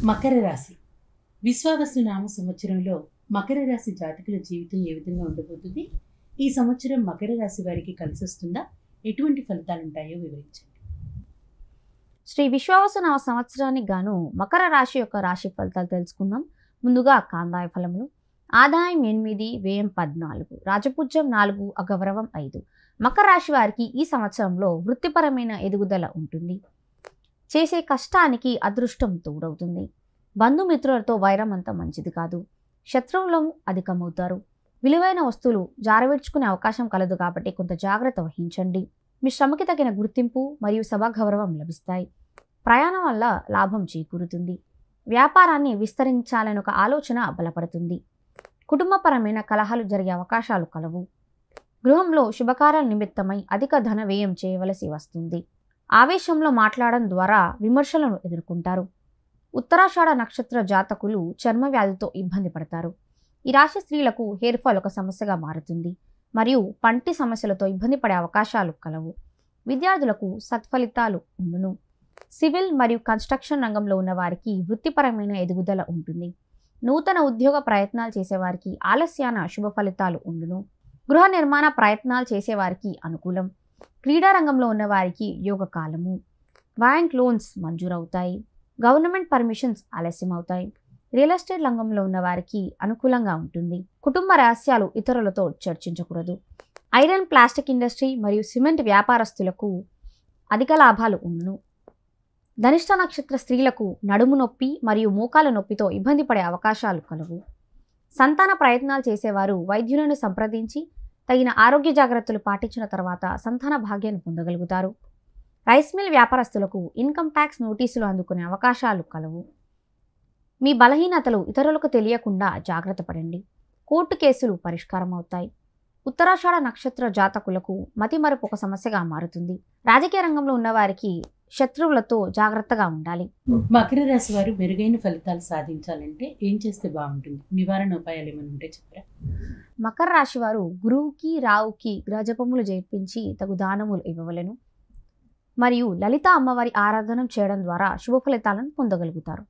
మకర రాశి విశ్వావసు నామ సంవత్సరంలో మకర రాశి జాతకుల జీవితం ఏ విధంగా ఉండబోతుంది? ఈ సంవత్సరం మకర రాశి వారికి కలిసి వస్తుందా? ఎటువంటి ఫలితాలు ఉంటాయో వివరించండి. శ్రీ విశ్వావసునామ సంవత్సరానికి గాను మకర రాశి యొక్క రాశి ఫలితాలు తెలుసుకుందాం. ముందుగా కాందాయ ఫలములు. ఆదాయం 8, వ్యయం 14, రాజపూజ్యం 4, అగౌరవం 5. మకర రాశి వారికి ఈ సంవత్సరంలో వృత్తిపరమైన ఎదుగుదల ఉంటుంది. చేసే కష్టానికి అదృష్టం తోడవుతుంది. బంధుమిత్రులతో వైరం అంత మంచిది కాదు. శత్రువులు అధికమవుతారు. విలువైన వస్తువులు జారవిడ్చుకునే అవకాశం కలదు కాబట్టి కొంత జాగ్రత్త వహించండి. మీ శ్రమకి తగిన గుర్తింపు మరియు సభాగౌరవం లభిస్తాయి. ప్రయాణం వల్ల లాభం చేకూరుతుంది. వ్యాపారాన్ని విస్తరించాలని ఒక ఆలోచన బలపడుతుంది. కుటుంబపరమైన కలహాలు జరిగే అవకాశాలు కలవు. గృహంలో శుభకార్యాల నిమిత్తమై అధిక ధన వ్యయం చేయవలసి వస్తుంది. ఆవేశంలో మాట్లాడడం ద్వారా విమర్శలను ఎదుర్కొంటారు. ఉత్తరాషాఢ నక్షత్ర జాతకులు చర్మ వ్యాధితో ఇబ్బంది పడతారు. ఈ రాశి స్త్రీలకు హెయిర్ ఫాల్ ఒక సమస్యగా మారుతుంది మరియు పంటి సమస్యలతో ఇబ్బంది పడే అవకాశాలు కలవు. విద్యార్థులకు సత్ఫలితాలు ఉండును. సివిల్ మరియు కన్స్ట్రక్షన్ రంగంలో ఉన్న వారికి వృత్తిపరమైన ఎదుగుదల ఉంటుంది. నూతన ఉద్యోగ ప్రయత్నాలు చేసేవారికి ఆలస్యాన శుభ ఫలితాలు ఉండును. గృహ నిర్మాణ ప్రయత్నాలు చేసేవారికి అనుకూలం. క్రీడా రంగంలో ఉన్న వారికి యోగ కాలము. బ్యాంక్ లోన్స్ మంజూరవుతాయి. గవర్నమెంట్ పర్మిషన్స్ ఆలస్యం అవుతాయి. రియల్ ఎస్టేట్ రంగంలో ఉన్న వారికి అనుకూలంగా ఉంటుంది. కుటుంబ రహస్యాలు ఇతరులతో చర్చించకూడదు. ఐరన్, ప్లాస్టిక్ ఇండస్ట్రీ మరియు సిమెంట్ వ్యాపారస్తులకు అధిక లాభాలు ఉండును. ధనిష్ట నక్షత్ర స్త్రీలకు నడుము నొప్పి మరియు మోకాల నొప్పితో ఇబ్బంది పడే అవకాశాలు కలవు. సంతాన ప్రయత్నాలు చేసేవారు వైద్యులను సంప్రదించి తగిన ఆరోగ్య జాగ్రత్తలు పాటించిన తర్వాత సంతాన భాగ్యాన్ని పొందగలుగుతారు. రైస్ మిల్ వ్యాపారస్తులకు ఇన్కమ్ ట్యాక్స్ నోటీసులు అందుకునే అవకాశాలు కలవు. మీ బలహీనతలు ఇతరులకు తెలియకుండా జాగ్రత్త పడండి. కోర్టు కేసులు పరిష్కారం అవుతాయి. ఉత్తరాషాఢ నక్షత్ర జాతకులకు మతిమరుపు ఒక సమస్యగా మారుతుంది. రాజకీయ రంగంలో ఉన్నవారికి శత్రువులతో జాగ్రత్తగా ఉండాలి. మకర రాశి వారు మెరుగైన ఫలితాలు సాధించాలంటే ఏం చేస్తే బాగుంటుంది? నివారణ ఉపాయాలు ఏమైనా ఉంటే చెప్పరా? మకర రాశి వారు గురువుకి, రావుకి గ్రహజపములు చేర్పించి తగు దానములు ఇవ్వవలెను మరియు లలిత అమ్మవారి ఆరాధన చేయడం ద్వారా శుభ ఫలితాలను పొందగలుగుతారు.